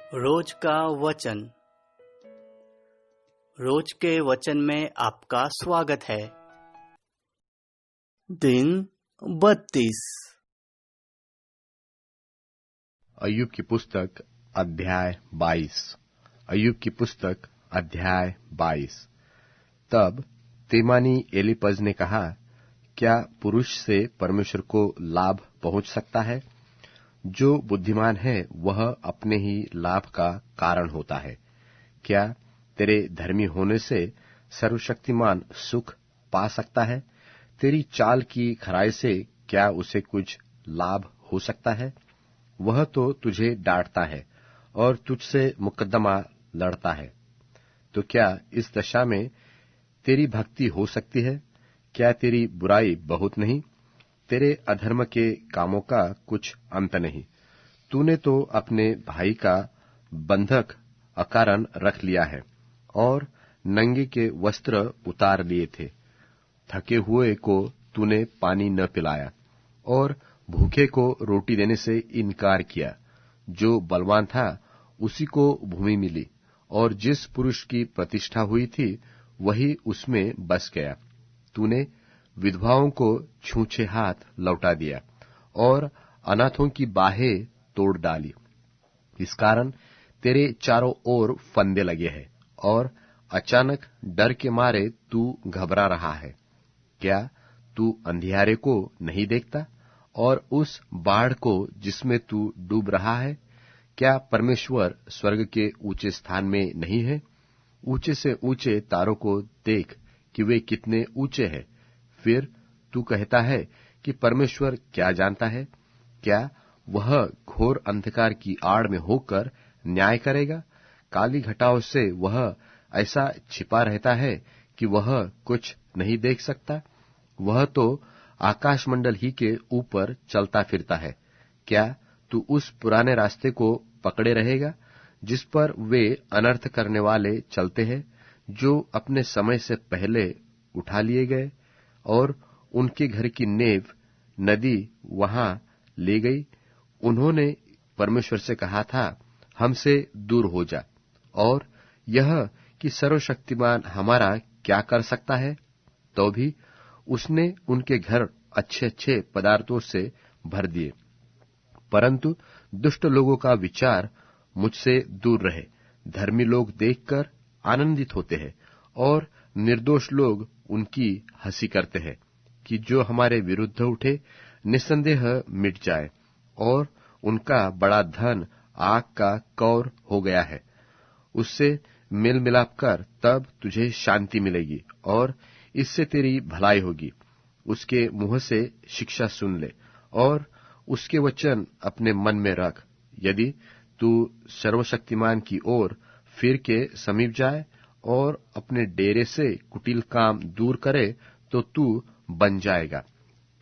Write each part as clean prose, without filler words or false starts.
रोज का वचन। रोज के वचन में आपका स्वागत है। दिन 32। अय्यूब की पुस्तक अध्याय 22। अय्यूब की पुस्तक अध्याय 22। तब तेमानी एलीपज ने कहा, क्या पुरुष से परमेश्वर को लाभ पहुंच सकता है? जो बुद्धिमान है वह अपने ही लाभ का कारण होता है। क्या तेरे धर्मी होने से सर्वशक्तिमान सुख पा सकता है? तेरी चाल की खराई से क्या उसे कुछ लाभ हो सकता है? वह तो तुझे डांटता है और तुझसे मुकद्दमा लड़ता है। तो क्या इस दशा में तेरी भक्ति हो सकती है? क्या तेरी बुराई बहुत नहीं? तेरे अधर्म के कामों का कुछ अंत नहीं। तूने तो अपने भाई का बंधक अकारण रख लिया है और नंगे के वस्त्र उतार लिए थे। थके हुए को तूने पानी न पिलाया और भूखे को रोटी देने से इनकार किया। जो बलवान था उसी को भूमि मिली और जिस पुरुष की प्रतिष्ठा हुई थी वही उसमें बस गया। तूने विधवाओं को छूछे हाथ लौटा दिया और अनाथों की बाहें तोड़ डाली। इस कारण तेरे चारों ओर फंदे लगे हैं और अचानक डर के मारे तू घबरा रहा है। क्या तू अंधियारे को नहीं देखता और उस बाढ़ को जिसमें तू डूब रहा है? क्या परमेश्वर स्वर्ग के ऊंचे स्थान में नहीं है? ऊंचे से ऊंचे तारों को देख कि वे कितने ऊंचे हैं। फिर तू कहता है कि परमेश्वर क्या जानता है? क्या वह घोर अंधकार की आड़ में होकर न्याय करेगा? काली घटाओं से वह ऐसा छिपा रहता है कि वह कुछ नहीं देख सकता। वह तो आकाशमंडल ही के ऊपर चलता फिरता है। क्या तू उस पुराने रास्ते को पकड़े रहेगा जिस पर वे अनर्थ करने वाले चलते हैं, जो अपने समय से पहले उठा लिए गए और उनके घर की नेव नदी वहां ले गई? उन्होंने परमेश्वर से कहा था, हमसे दूर हो जा, और यह कि सर्वशक्तिमान हमारा क्या कर सकता है? तो भी उसने उनके घर अच्छे अच्छे पदार्थों से भर दिए। परंतु दुष्ट लोगों का विचार मुझसे दूर रहे। धर्मी लोग देखकर आनंदित होते हैं और निर्दोष लोग उनकी हंसी करते हैं कि जो हमारे विरुद्ध उठे निस्संदेह मिट जाए, और उनका बड़ा धन आग का कौर हो गया है। उससे मेल मिलाप कर, तब तुझे शांति मिलेगी और इससे तेरी भलाई होगी। उसके मुंह से शिक्षा सुन ले और उसके वचन अपने मन में रख। यदि तू सर्वशक्तिमान की ओर फिर के समीप जाए और अपने डेरे से कुटिल काम दूर करे, तो तू बन जाएगा।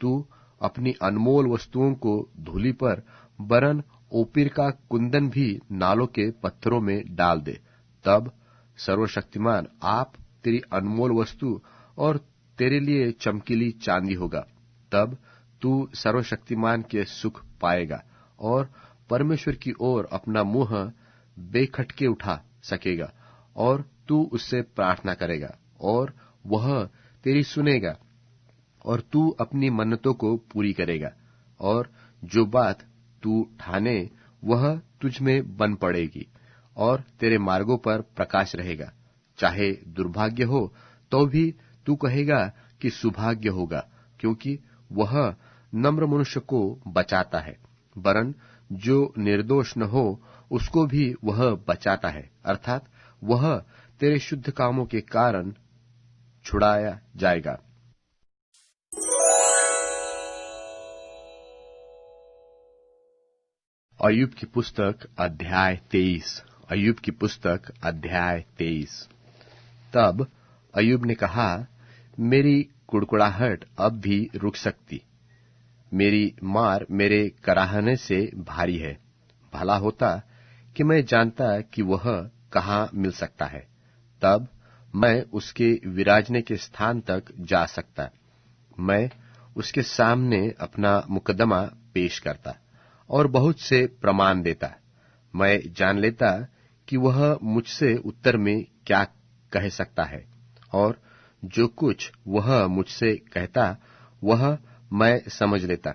तू अपनी अनमोल वस्तुओं को धूलि पर, वरन ओपीर का कुंदन भी नालों के पत्थरों में डाल दे। तब सर्वशक्तिमान आप तेरी अनमोल वस्तु और तेरे लिए चमकीली चांदी होगा। तब तू सर्वशक्तिमान के सुख पाएगा और परमेश्वर की ओर अपना मुंह बेखटके उठा सकेगा, और तू उससे प्रार्थना करेगा और वह तेरी सुनेगा, और तू अपनी मन्नतों को पूरी करेगा। और जो बात तू ठाने वह तुझ में बन पड़ेगी और तेरे मार्गों पर प्रकाश रहेगा। चाहे दुर्भाग्य हो तो भी तू कहेगा कि सुभाग्य होगा, क्योंकि वह नम्र मनुष्य को बचाता है, वरन जो निर्दोष न हो उसको भी वह बचाता है, अर्थात वह तेरे शुद्ध कामों के कारण छुड़ाया जाएगा। अय्यूब की पुस्तक अध्याय 23। अय्यूब की पुस्तक अध्याय 23। तब अय्यूब ने कहा, मेरी कुड़कुड़ाहट अब भी रुक सकती, मेरी मार मेरे कराहने से भारी है। भला होता कि मैं जानता कि वह कहाँ मिल सकता है, तब मैं उसके विराजने के स्थान तक जा सकता। मैं उसके सामने अपना मुकदमा पेश करता और बहुत से प्रमाण देता। मैं जान लेता कि वह मुझसे उत्तर में क्या कह सकता है, और जो कुछ वह मुझसे कहता वह मैं समझ लेता।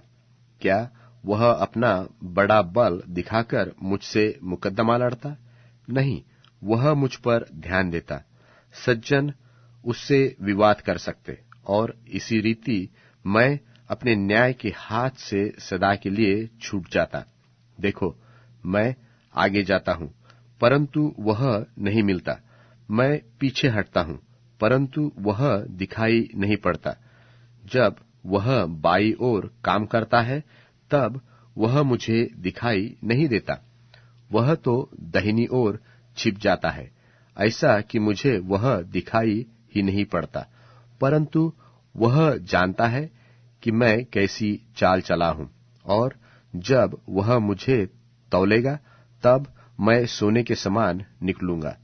क्या वह अपना बड़ा बल दिखाकर मुझसे मुकद्दमा लड़ता? नहीं, वह मुझ पर ध्यान देता। सज्जन उससे विवाद कर सकते, और इसी रीति मैं अपने न्याय के हाथ से सदा के लिए छूट जाता। देखो, मैं आगे जाता हूँ, परंतु वह नहीं मिलता। मैं पीछे हटता हूँ, परंतु वह दिखाई नहीं पड़ता। जब वह बाईं ओर काम करता है, तब वह मुझे दिखाई नहीं देता। वह तो दाहिनी ओर छिप जाता है, ऐसा कि मुझे वह दिखाई ही नहीं पड़ता। परंतु वह जानता है कि मैं कैसी चाल चला हूँ, और जब वह मुझे तौलेगा, तब मैं सोने के समान निकलूंगा।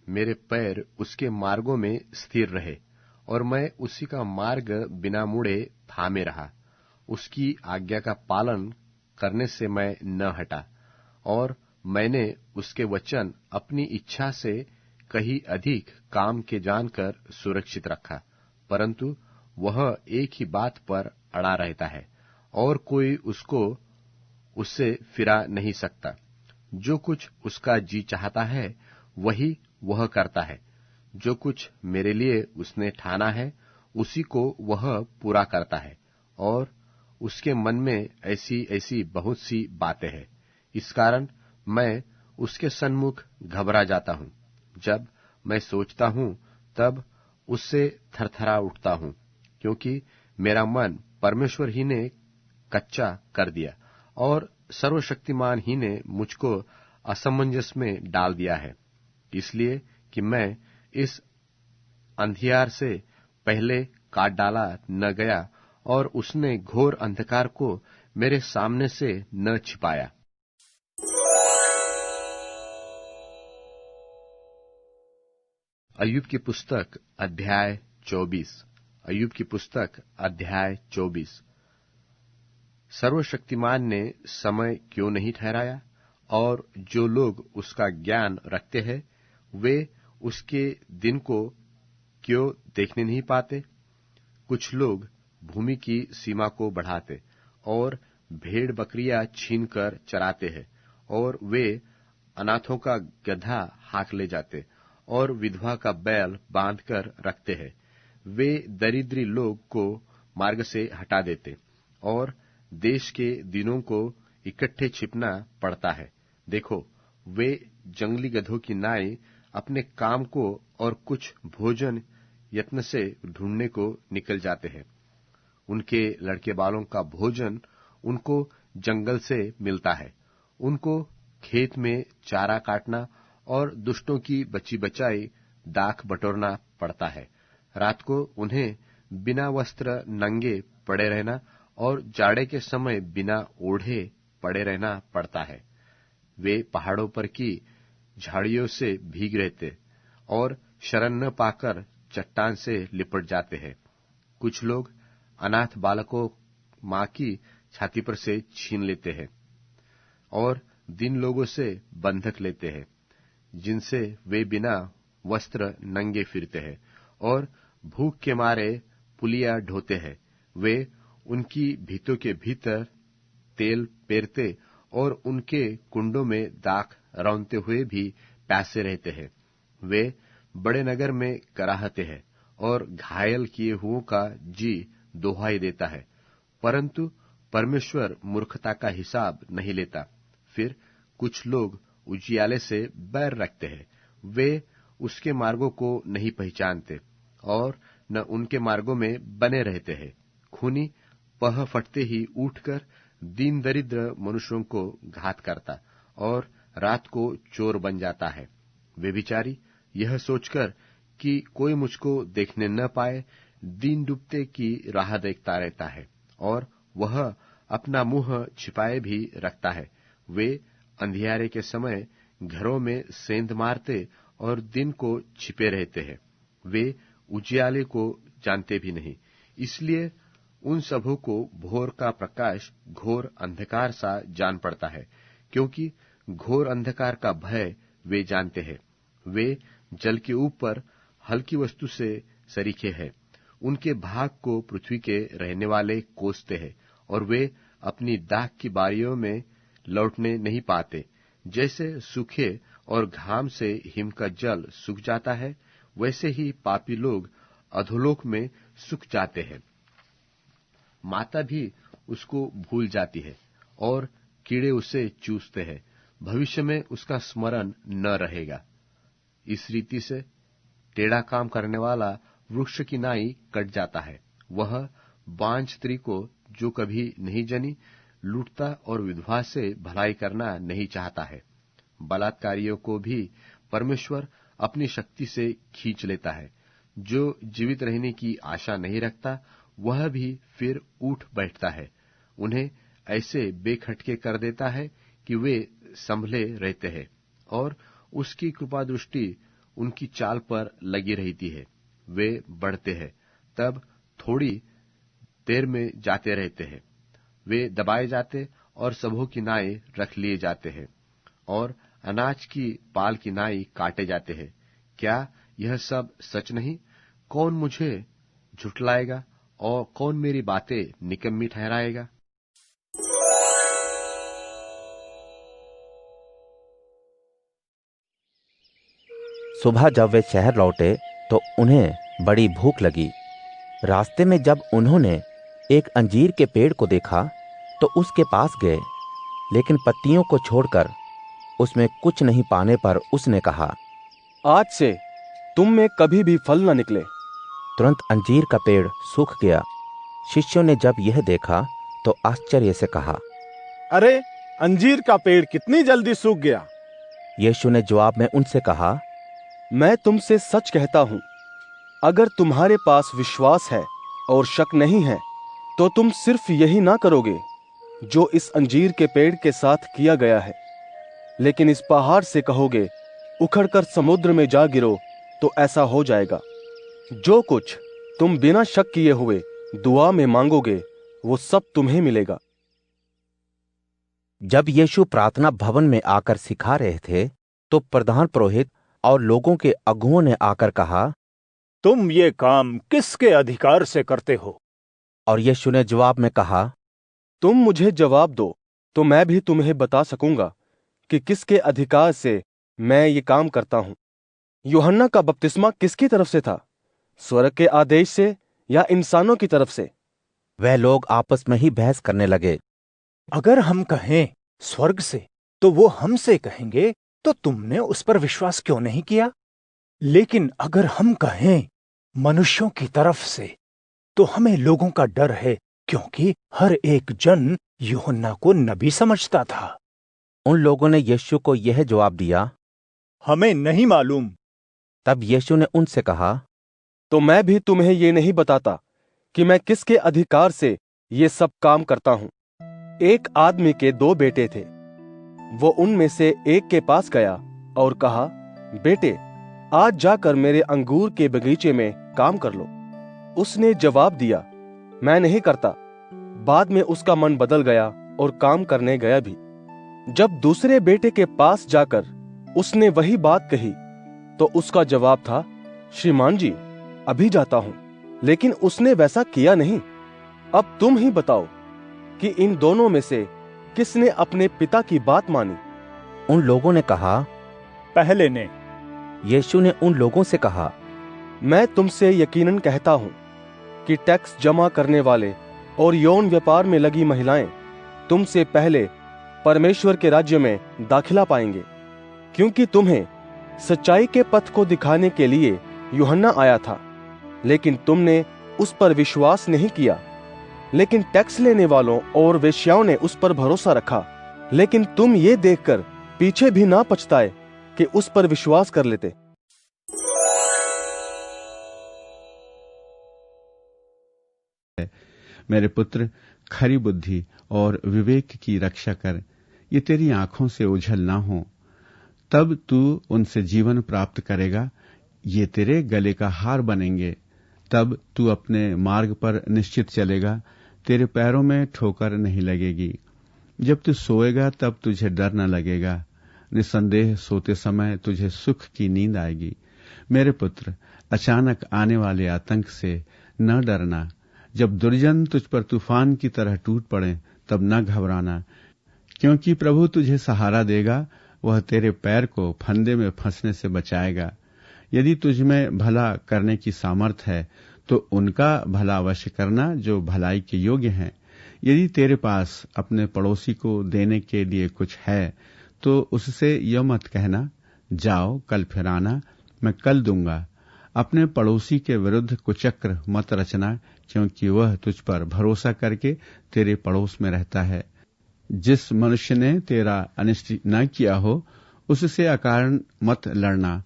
मेरे पैर उसके मार्गों में स्थिर रहे, और मैं उसी का मार्ग बिना मुड़े थामे रहा। उसकी आज्ञा का पालन करने से मैं न हटा, और मैंने उसके वचन अपनी इच्छा से कहीं अधिक काम के जानकर सुरक्षित रखा। परंतु वह एक ही बात पर अड़ा रहता है, और कोई उससे फिरा नहीं सकता। जो कुछ उसका जी चाहता है, वही वह करता है। जो कुछ मेरे लिए उसने ठाना है, उसी को वह पूरा करता है। और उसके मन में ऐसी ऐसी बहुत सी बातें हैं। इस कारण मैं उसके सन्मुख घबरा जाता हूँ। जब मैं सोचता हूँ, तब उससे थरथरा उठता हूँ, क्योंकि मेरा मन परमेश्वर ही ने कच्चा कर दिया, और सर्वशक्तिमान ही ने मुझको असमंजस में डाल दिया है। इसलिए कि मैं इस अंधियार से पहले काट डाला न गया, और उसने घोर अंधकार को मेरे सामने से न छिपाया। अय्यूब की पुस्तक अध्याय 24। अय्यूब की पुस्तक अध्याय 24। सर्वशक्तिमान ने समय क्यों नहीं ठहराया? और जो लोग उसका ज्ञान रखते हैं, वे उसके दिन को क्यों देखने नहीं पाते? कुछ लोग भूमि की सीमा को बढ़ाते, और भेड़ बकरियां छीनकर चराते हैं, और वे अनाथों का गधा हाक ले जाते, और विधवा का बैल बांधकर रखते हैं। वे दरिद्री लोग को मार्ग से हटा देते, और देश के दिनों को इकट्ठे छिपना पड़ता है। देखो, वे जंगली गधों की नाई अपने काम को और कुछ भोजन यत्न से ढूंढने को निकल जाते हैं। उनके लड़के बालों का भोजन उनको जंगल से मिलता है। उनको खेत में चारा काटना और दुष्टों की बची बचाई दाख बटोरना पड़ता है। रात को उन्हें बिना वस्त्र नंगे पड़े रहना, और जाड़े के समय बिना ओढ़े पड़े रहना पड़ता है। वे पहाड़ों पर की झाड़ियों से भीग रहते, और शरण न पाकर चट्टान से लिपट जाते हैं। कुछ लोग अनाथ बालकों मां की छाती पर से छीन लेते हैं, और दिन लोगों से बंधक लेते हैं, जिनसे वे बिना वस्त्र नंगे फिरते हैं, और भूख के मारे पुलिया ढोते हैं। वे उनकी भीतों के भीतर तेल पेरते, और उनके कुंडों में दाख रौंदते हुए भी प्यासे रहते हैं। वे बड़े नगर में कराहते हैं, और घायल किए हुओं का जी दोहाई देता है। परंतु परमेश्वर मूर्खता का हिसाब नहीं लेता। फिर कुछ लोग उजियाले से बैर रखते हैं। वे उसके मार्गों को नहीं पहचानते, और न उनके मार्गों में बने रहते हैं। खूनी पह फटते ही उठकर दीन दरिद्र मनुष्यों को घात करता, और रात को चोर बन जाता है। व्यभिचारी यह सोचकर कि कोई मुझको देखने न पाए, दिन डूबते की राह देखता रहता है, और वह अपना मुंह छिपाए भी रखता है। वे अंधियारे के समय घरों में सेंध मारते, और दिन को छिपे रहते हैं। वे उजियाले को जानते भी नहीं, इसलिए उन सबों को भोर का प्रकाश घोर अंधकार सा जान पड़ता है, क्योंकि घोर अंधकार का भय वे जानते हैं। वे जल के ऊपर हल्की वस्तु से सरीखे हैं। उनके भाग को पृथ्वी के रहने वाले कोसते हैं, और वे अपनी दाख की बारियों में लौटने नहीं पाते। जैसे सूखे और घाम से हिम का जल सूख जाता है, वैसे ही पापी लोग अधोलोक में सूख जाते हैं। माता भी उसको भूल जाती है और कीड़े उसे चूसते हैं। भविष्य में उसका स्मरण न रहेगा। इस रीति से टेढ़ा काम करने वाला वृक्ष की नाई कट जाता है। वह बांझ स्त्री को, जो कभी नहीं जनी, लूटता और विधवा से भलाई करना नहीं चाहता है। बलात्कारियों को भी परमेश्वर अपनी शक्ति से खींच लेता है। जो जीवित रहने की आशा नहीं रखता, वह भी फिर उठ बैठता है। उन्हें ऐसे बेखटके कर देता है कि वे संभले रहते हैं, और उसकी कृपा दृष्टि उनकी चाल पर लगी रहती है। वे बढ़ते हैं, तब थोड़ी देर में जाते रहते हैं। वे दबाए जाते और सबों की नाई रख लिए जाते हैं, और अनाज की पाल की नाई काटे जाते हैं। क्या यह सब सच नहीं? कौन मुझे झुठलाएगा और कौन मेरी बातें निकम्मी ठहराएगा? सुबह जब वे शहर लौटे तो उन्हें बड़ी भूख लगी। रास्ते में जब उन्होंने एक अंजीर के पेड़ को देखा तो उसके पास गए, लेकिन पत्तियों को छोड़कर उसमें कुछ नहीं पाने पर उसने कहा, आज से तुम में कभी भी फल न निकले। तुरंत अंजीर का पेड़ सूख गया। शिष्यों ने जब यह देखा तो आश्चर्य से कहा, अरे, अंजीर का पेड़ कितनी जल्दी सूख गया। यीशु ने जवाब में उनसे कहा, मैं तुमसे सच कहता हूं, अगर तुम्हारे पास विश्वास है और शक नहीं है, तो तुम सिर्फ यही ना करोगे जो इस अंजीर के पेड़ के साथ किया गया है, लेकिन इस पहाड़ से कहोगे, उखड़कर समुद्र में जा गिरो, तो ऐसा हो जाएगा। जो कुछ तुम बिना शक किए हुए दुआ में मांगोगे, वो सब तुम्हें मिलेगा। जब यीशु प्रार्थना भवन में आकर सिखा रहे थे, तो प्रधान पुरोहित और लोगों के अगुओं ने आकर कहा, तुम ये काम किसके अधिकार से करते हो? और यीशु ने जवाब में कहा, तुम मुझे जवाब दो तो मैं भी तुम्हें बता सकूंगा कि किसके अधिकार से मैं ये काम करता हूं। यूहन्ना का बपतिस्मा किसकी तरफ से था? स्वर्ग के आदेश से या इंसानों की तरफ से? वह लोग आपस में ही बहस करने लगे। अगर हम कहें स्वर्ग से, तो वो हमसे कहेंगे, तो तुमने उस पर विश्वास क्यों नहीं किया? लेकिन अगर हम कहें मनुष्यों की तरफ से, तो हमें लोगों का डर है, क्योंकि हर एक जन यूहन्ना को नबी समझता था। उन लोगों ने यीशु को यह जवाब दिया, हमें नहीं मालूम। तब यीशु ने उनसे कहा, तो मैं भी तुम्हें ये नहीं बताता कि मैं किसके अधिकार से ये सब काम करता हूं। एक आदमी के 2 बेटे थे। वो उनमें से एक के पास गया और कहा, बेटे, आज जाकर मेरे अंगूर के बगीचे में काम कर लो। उसने जवाब दिया, मैं नहीं करता। बाद में उसका मन बदल गया और काम करने गया भी। जब दूसरे बेटे के पास जाकर उसने वही बात कही, तो उसका जवाब था, श्रीमान जी, अभी जाता हूं। लेकिन उसने वैसा किया नहीं। अब तुम ही बताओ कि इन दोनों में से किसने अपने पिता की बात मानी? उन लोगों ने कहा, पहले ने। यीशु ने उन लोगों से कहा, मैं तुमसे यकीनन कहता हूं कि टैक्स जमा करने वाले और यौन व्यापार में लगी महिलाएं तुमसे पहले परमेश्वर के राज्य में दाखिला पाएंगे। क्योंकि तुम्हें सच्चाई के पथ को दिखाने के लिए यूहन्ना आया था, लेकिन तुमने उस पर विश्वास नहीं किया। लेकिन टैक्स लेने वालों और वेश्याओं ने उस पर भरोसा रखा। लेकिन तुम ये देखकर पीछे भी ना पछताए कि उस पर विश्वास कर लेते। मेरे पुत्र, खरी बुद्धि और विवेक की रक्षा कर, ये तेरी आंखों से ओझल ना हो, तब तू उनसे जीवन प्राप्त करेगा। ये तेरे गले का हार बनेंगे। तब तू अपने मार्ग पर निश्चित चलेगा, तेरे पैरों में ठोकर नहीं लगेगी। जब तू सोएगा तब तुझे डर न लगेगा, निसंदेह सोते समय तुझे सुख की नींद आएगी। मेरे पुत्र, अचानक आने वाले आतंक से न डरना। जब दुर्जन तुझ पर तूफान की तरह टूट पड़े तब न घबराना, क्योंकि प्रभु तुझे सहारा देगा, वह तेरे पैर को फंदे में फंसने से बचाएगा। यदि तुझ में भला करने की सामर्थ है तो उनका भला अवश्य करना जो भलाई के योग्य हैं। यदि तेरे पास अपने पड़ोसी को देने के लिए कुछ है तो उससे यह मत कहना, जाओ कल फिर आना, मैं कल दूंगा। अपने पड़ोसी के विरुद्ध कुचक्र मत रचना, क्योंकि वह तुझ पर भरोसा करके तेरे पड़ोस में रहता है। जिस मनुष्य ने तेरा अनिष्ट न किया हो उससे अकारण मत लड़ना।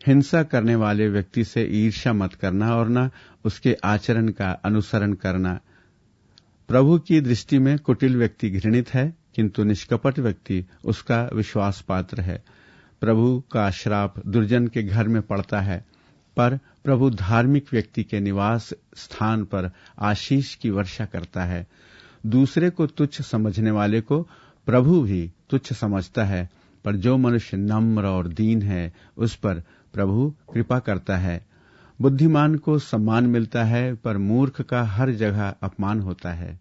हिंसा करने वाले व्यक्ति से ईर्ष्या मत करना और न उसके आचरण का अनुसरण करना। प्रभु की दृष्टि में कुटिल व्यक्ति घृणित है, किंतु निष्कपट व्यक्ति उसका विश्वास पात्र है। प्रभु का श्राप दुर्जन के घर में पड़ता है, पर प्रभु धार्मिक व्यक्ति के निवास स्थान पर आशीष की वर्षा करता है। दूसरे को तुच्छ समझने वाले को प्रभु भी तुच्छ समझता है, पर जो मनुष्य नम्र और दीन है उस पर प्रभु कृपा करता है। बुद्धिमान को सम्मान मिलता है, पर मूर्ख का हर जगह अपमान होता है।